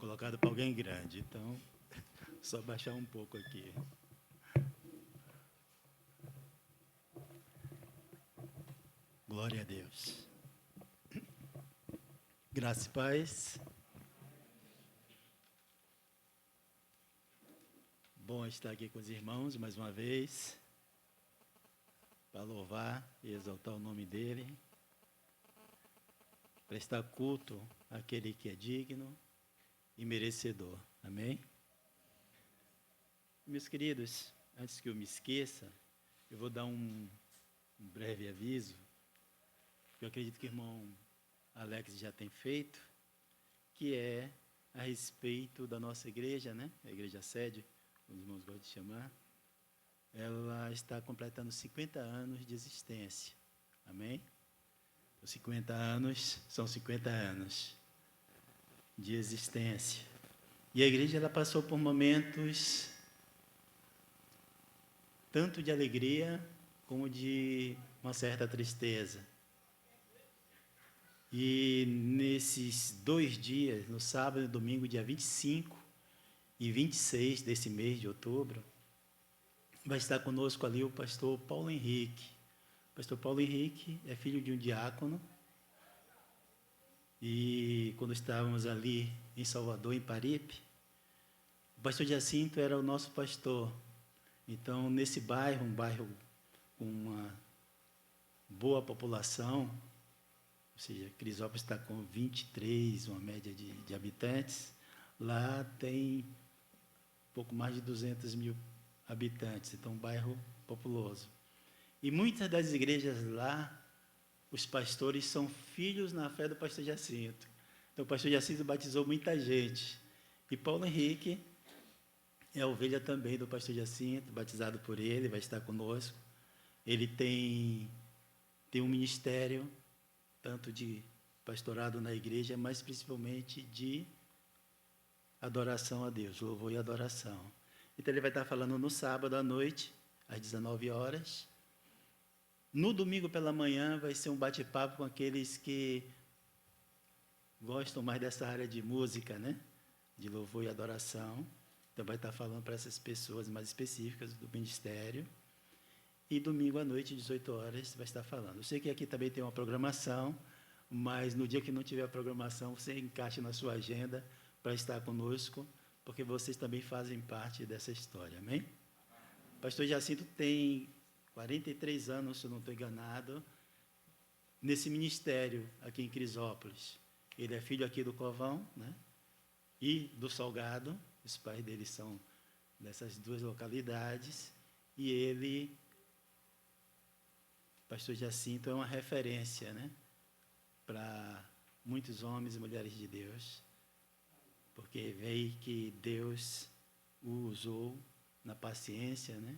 colocado para alguém grande, então, só baixar um pouco aqui. Glória a Deus. Graça e paz. Bom estar aqui com os irmãos mais uma vez, para louvar e exaltar o nome dele, prestar culto àquele que é digno e merecedor. Amém? Meus queridos, antes que eu me esqueça, eu vou dar um breve aviso, que eu acredito que o irmão Alex já tem feito, que é a respeito da nossa igreja, né? A igreja sede, os irmãos gostam de chamar. Ela está completando 50 anos de existência. Amém? Os 50 anos são 50 anos de existência. E a igreja ela passou por momentos tanto de alegria como de uma certa tristeza. E nesses 2 dias, no sábado e domingo, dia 25 e 26 desse mês de outubro, vai estar conosco ali o pastor Paulo Henrique. O pastor Paulo Henrique é filho de um diácono. E quando estávamos ali em Salvador, em Paripe, o pastor Jacinto era o nosso pastor. Então, nesse bairro, um bairro com uma boa população, ou seja, Crisópolis está com 23, uma média de habitantes, lá tem pouco mais de 200 mil habitantes, então um bairro populoso. E muitas das igrejas lá, os pastores são filhos na fé do pastor Jacinto. Então, o pastor Jacinto batizou muita gente. E Paulo Henrique é a ovelha também do pastor Jacinto, batizado por ele, vai estar conosco. Ele tem um ministério, tanto de pastorado na igreja, mas principalmente de adoração a Deus, louvor e adoração. Então, ele vai estar falando no sábado à noite, às 19 horas. No domingo pela manhã vai ser um bate-papo com aqueles que gostam mais dessa área de música, né? De louvor e adoração. Então, vai estar falando para essas pessoas mais específicas do ministério. E domingo à noite, 18 horas, vai estar falando. Eu sei que aqui também tem uma programação, mas no dia que não tiver a programação, você encaixe na sua agenda para estar conosco, porque vocês também fazem parte dessa história, amém? O pastor Jacinto tem 43 anos, se eu não estou enganado, nesse ministério aqui em Crisópolis. Ele é filho aqui do Covão, né? E do Salgado. Os pais dele são dessas 2 localidades. E ele, pastor Jacinto, é uma referência, né? Para muitos homens e mulheres de Deus, porque veio que Deus o usou na paciência, né?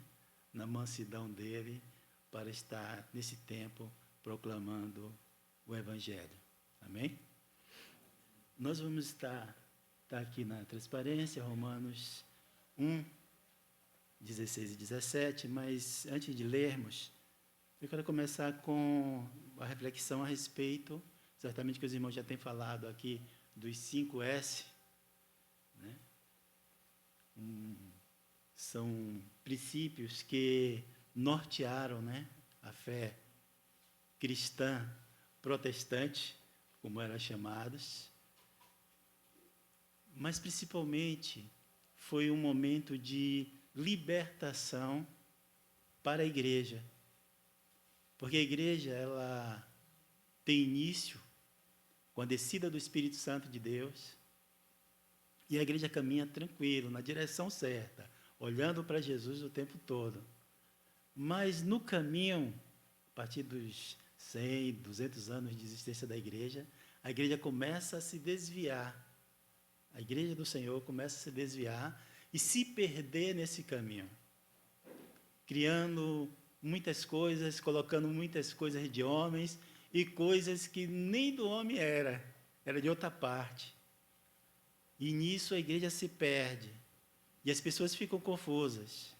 Na mansidão dele, para estar nesse tempo proclamando o Evangelho. Amém? Nós vamos estar aqui na transparência, Romanos 1, 16 e 17, mas antes de lermos, eu quero começar com a reflexão a respeito, certamente que os irmãos já têm falado aqui, dos 5 S, né? São princípios que nortearam, né, a fé cristã protestante, como eram chamadas, mas principalmente foi um momento de libertação para a igreja, porque a igreja ela tem início com a descida do Espírito Santo de Deus, e a igreja caminha tranquilo, na direção certa, olhando para Jesus o tempo todo. Mas no caminho, a partir dos 100, 200 anos de existência da igreja, a igreja começa a se desviar. A igreja do Senhor começa a se desviar e se perder nesse caminho, criando muitas coisas, colocando muitas coisas de homens e coisas que nem do homem era de outra parte. E nisso a igreja se perde. E as pessoas ficam confusas.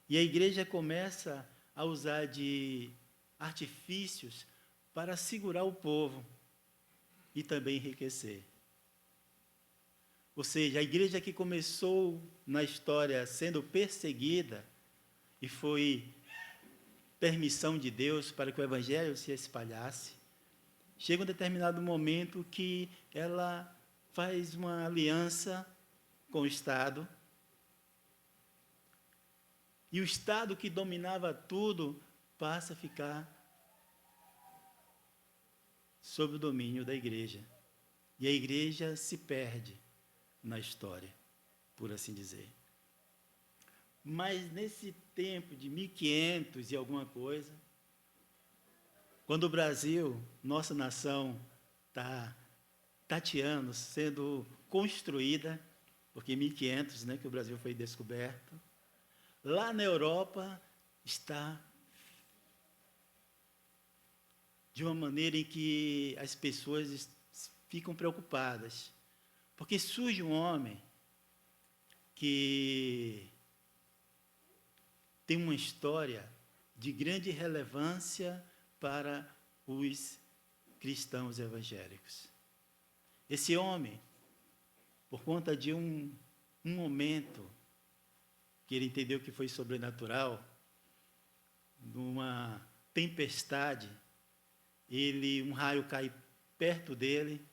E a igreja começa a usar de artifícios para segurar o povo e também enriquecer. Ou seja, a igreja que começou na história sendo perseguida e foi permissão de Deus para que o evangelho se espalhasse, chega um determinado momento que ela faz uma aliança com o Estado, e o Estado que dominava tudo passa a ficar sob o domínio da igreja. E a igreja se perde na história, por assim dizer. Mas nesse tempo de 1500 e alguma coisa, quando o Brasil, nossa nação, está tateando, sendo construída, porque em 1500, né, que o Brasil foi descoberto, lá na Europa está de uma maneira em que as pessoas ficam preocupadas, porque surge um homem que tem uma história de grande relevância para os cristãos evangélicos. Esse homem, por conta de um momento que ele entendeu que foi sobrenatural, numa tempestade, um raio cai perto dele,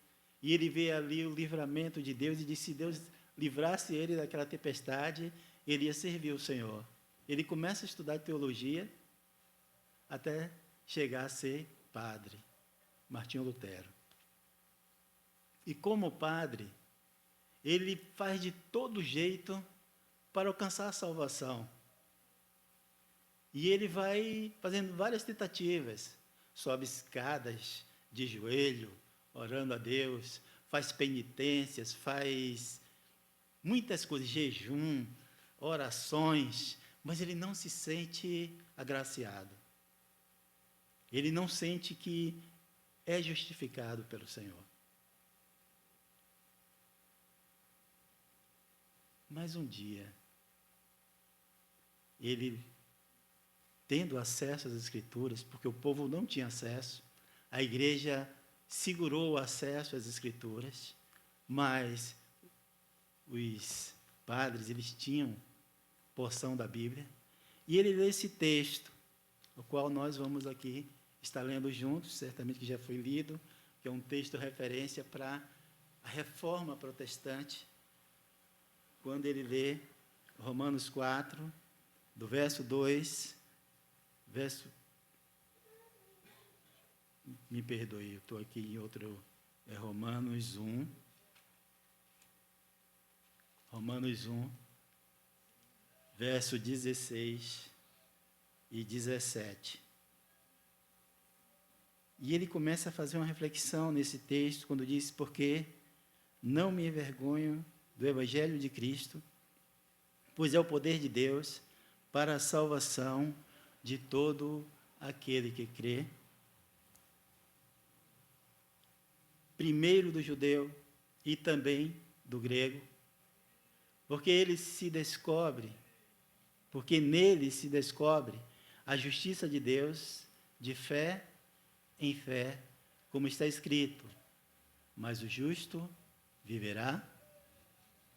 e ele vê ali o livramento de Deus, e disse: se Deus livrasse ele daquela tempestade, ele ia servir o Senhor. Ele começa a estudar teologia, até chegar a ser padre, Martinho Lutero. E como padre, ele faz de todo jeito para alcançar a salvação. E ele vai fazendo várias tentativas, sobe escadas de joelho, orando a Deus, faz penitências, faz muitas coisas, jejum, orações, mas ele não se sente agraciado. Ele não sente que é justificado pelo Senhor. Mas um dia, ele, tendo acesso às Escrituras, porque o povo não tinha acesso, a igreja segurou o acesso às Escrituras, mas os padres, eles tinham porção da Bíblia, e ele lê esse texto, o qual nós vamos aqui estar lendo juntos, certamente que já foi lido, que é um texto referência para a reforma protestante, quando ele lê Romanos 4, do verso 2, me perdoe, eu estou aqui em outro, é Romanos 1, verso 16 e 17. E ele começa a fazer uma reflexão nesse texto, quando diz: porque não me envergonho do Evangelho de Cristo, pois é o poder de Deus para a salvação de todo aquele que crê, primeiro do judeu e também do grego, porque nele se descobre a justiça de Deus, de fé em fé, como está escrito: mas o justo viverá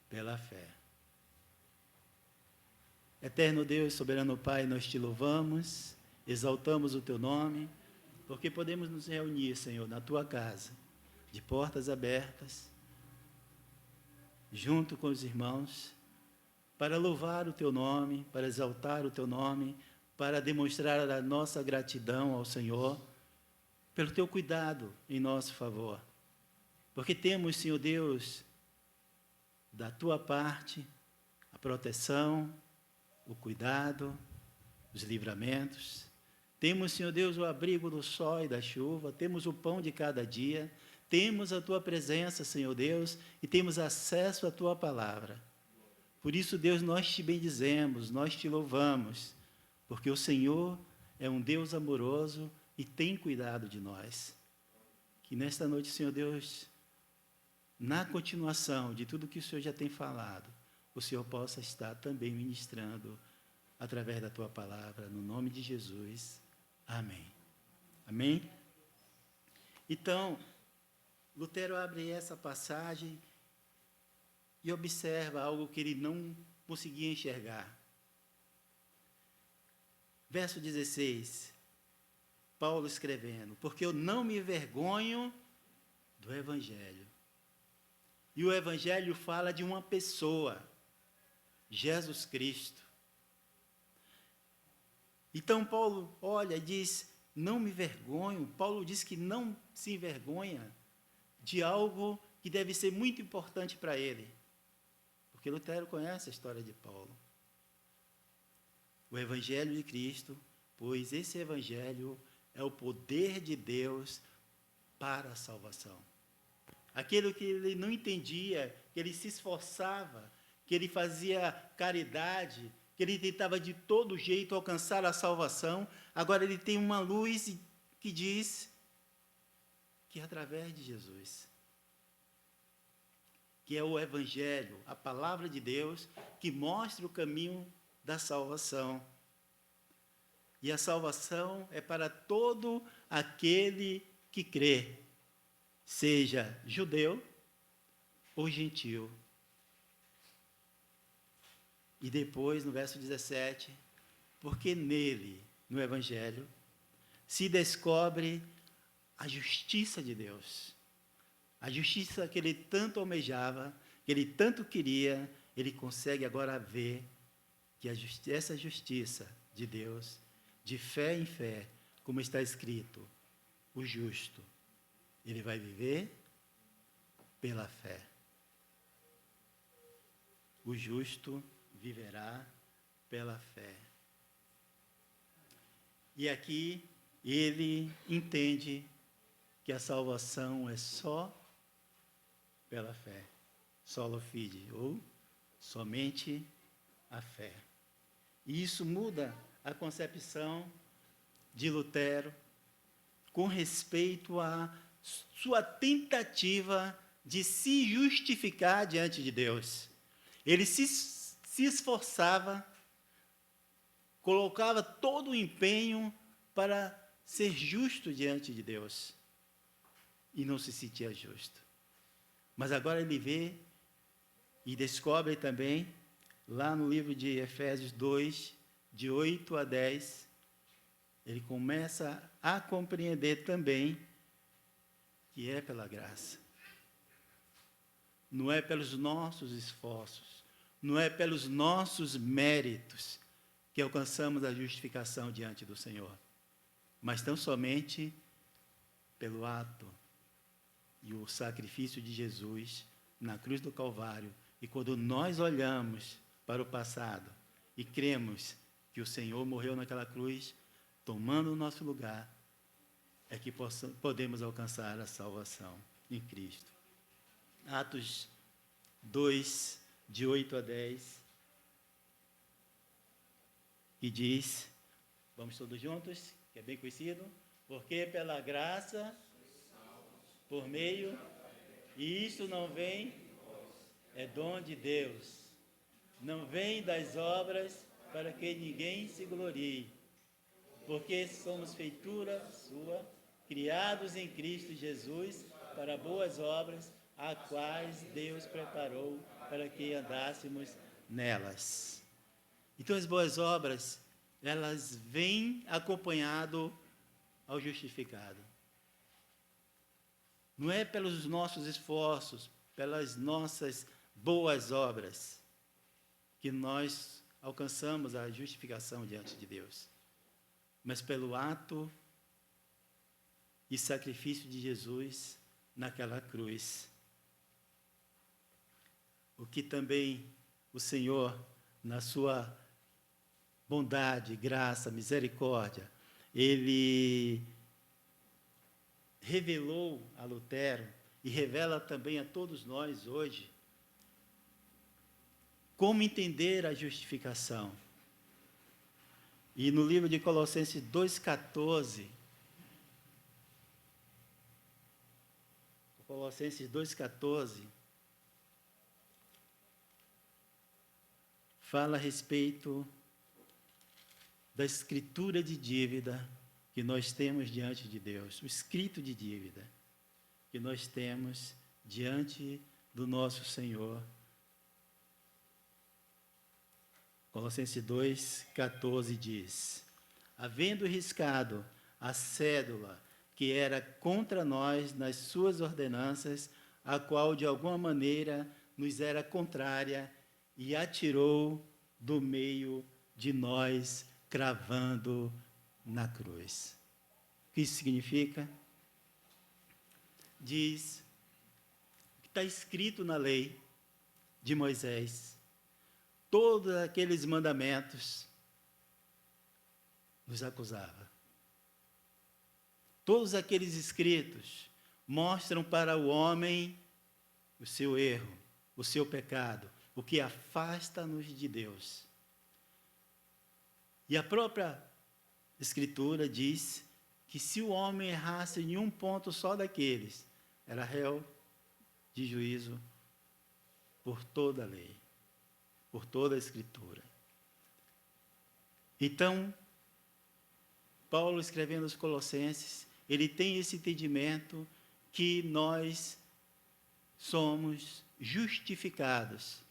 pela fé. Eterno Deus, soberano Pai, nós te louvamos, exaltamos o teu nome, porque podemos nos reunir, Senhor, na tua casa, de portas abertas, junto com os irmãos, para louvar o teu nome, para exaltar o teu nome, para demonstrar a nossa gratidão ao Senhor, pelo teu cuidado em nosso favor. Porque temos, Senhor Deus, da tua parte, a proteção, o cuidado, os livramentos. Temos, Senhor Deus, o abrigo do sol e da chuva, temos o pão de cada dia, temos a tua presença, Senhor Deus, e temos acesso à tua palavra. Por isso, Deus, nós te bendizemos, nós te louvamos, porque o Senhor é um Deus amoroso e tem cuidado de nós. Que nesta noite, Senhor Deus, na continuação de tudo que o Senhor já tem falado, o Senhor possa estar também ministrando através da tua palavra, no nome de Jesus. Amém. Amém? Então, Lutero abre essa passagem e observa algo que ele não conseguia enxergar. Verso 16, Paulo escrevendo: porque eu não me envergonho do Evangelho. E o Evangelho fala de uma pessoa, Jesus Cristo. Então Paulo olha e diz: não me envergonho. Paulo diz que não se envergonha de algo que deve ser muito importante para ele. Porque Lutero conhece a história de Paulo. O Evangelho de Cristo, pois esse Evangelho é o poder de Deus para a salvação. Aquilo que ele não entendia, que ele se esforçava, que ele fazia caridade, que ele tentava de todo jeito alcançar a salvação, agora ele tem uma luz que diz que é através de Jesus, que é o Evangelho, a palavra de Deus, que mostra o caminho da salvação. E a salvação é para todo aquele que crê, seja judeu ou gentil. E depois, no verso 17, porque nele, no Evangelho, se descobre a justiça de Deus. A justiça que ele tanto almejava, que ele tanto queria, ele consegue agora ver que essa justiça de Deus, de fé em fé, como está escrito, o justo, ele vai viver pela fé. O justo viverá pela fé. E aqui ele entende que a salvação é só pela fé. Solo fide, ou somente a fé. E isso muda a concepção de Lutero com respeito à sua tentativa de se justificar diante de Deus. Ele se esforçava, colocava todo o empenho para ser justo diante de Deus. E não se sentia justo. Mas agora ele vê e descobre também, lá no livro de Efésios 2, de 8 a 10, ele começa a compreender também que é pela graça. Não é pelos nossos esforços, não é pelos nossos méritos que alcançamos a justificação diante do Senhor, mas tão somente pelo ato e o sacrifício de Jesus na cruz do Calvário. E quando nós olhamos para o passado e cremos que o Senhor morreu naquela cruz, tomando o nosso lugar, é que podemos alcançar a salvação em Cristo. Atos 2, de 8 a 10, que diz, vamos todos juntos, que é bem conhecido, porque pela graça, por meio, e isso não vem, é dom de Deus, não vem das obras para que ninguém se glorie, porque somos feitura sua, criados em Cristo Jesus para boas obras, as quais Deus preparou para que andássemos nelas. Então as boas obras, elas vêm acompanhado ao justificado. Não é pelos nossos esforços, pelas nossas boas obras, que nós alcançamos a justificação diante de Deus, mas pelo ato e sacrifício de Jesus naquela cruz. O que também o Senhor, na sua bondade, graça, misericórdia, Ele revelou a Lutero e revela também a todos nós hoje como entender a justificação. E no livro de Colossenses 2,14, Colossenses 2,14, fala a respeito da escritura de dívida que nós temos diante de Deus, o escrito de dívida que nós temos diante do nosso Senhor Colossenses 2,14 diz: havendo riscado a cédula que era contra nós nas suas ordenanças, a qual de alguma maneira nos era contrária, e atirou do meio de nós, cravando na cruz. O que isso significa? Diz que está escrito na lei de Moisés, todos aqueles mandamentos nos acusava. Todos aqueles escritos mostram para o homem o seu erro, o seu pecado, o que afasta-nos de Deus. E a própria Escritura diz que se o homem errasse em um ponto só daqueles, era réu de juízo por toda a lei, por toda a Escritura. Então, Paulo, escrevendo aos Colossenses, ele tem esse entendimento que nós somos justificados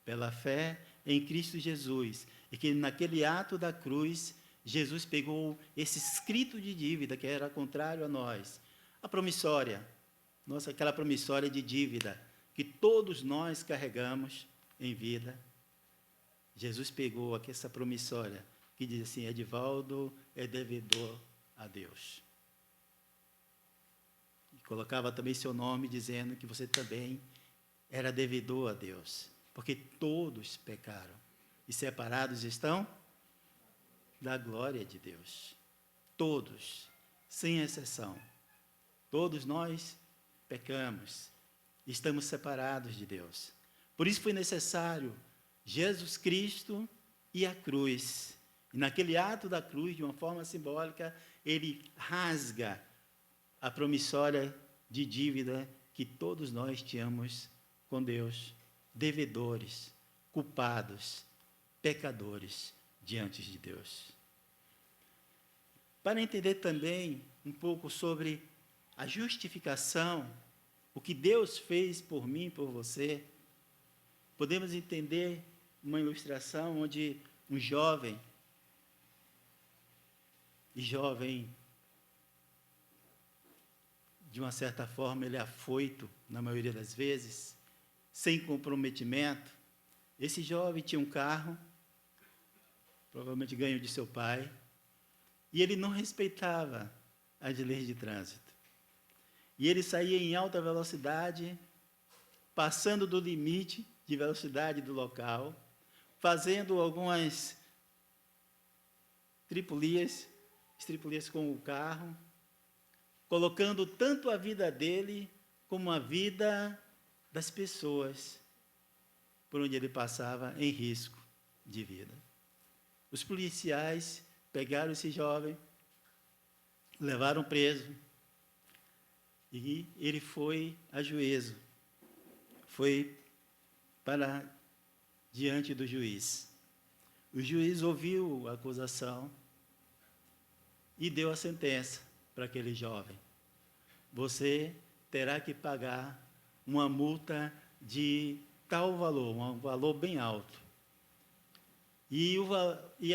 pela fé em Cristo Jesus, e que naquele ato da cruz, Jesus pegou esse escrito de dívida que era contrário a nós, a promissória, aquela promissória de dívida que todos nós carregamos em vida. Jesus pegou aqui essa promissória que diz assim: Edivaldo é devedor a Deus. E colocava também seu nome, dizendo que você também era devedor a Deus, porque todos pecaram e separados estão da glória de Deus. Todos, sem exceção. Todos nós pecamos, estamos separados de Deus. Por isso foi necessário Jesus Cristo e a cruz. E naquele ato da cruz, de uma forma simbólica, ele rasga a promissória de dívida que todos nós tínhamos com Deus, devedores, culpados, pecadores diante de Deus. Para entender também um pouco sobre a justificação, o que Deus fez por mim e por você, podemos entender uma ilustração onde um jovem, de uma certa forma, ele é afoito, na maioria das vezes, sem comprometimento. Esse jovem tinha um carro, provavelmente ganho de seu pai, e ele não respeitava as leis de trânsito. E ele saía em alta velocidade, passando do limite de velocidade do local, fazendo algumas estripulias com o carro, colocando tanto a vida dele como a vida das pessoas por onde ele passava em risco de vida. Os policiais pegaram esse jovem, levaram preso, e ele foi a juízo, foi para diante do juiz. O juiz ouviu a acusação e deu a sentença para aquele jovem: você terá que pagar uma multa de tal valor, um valor bem alto. E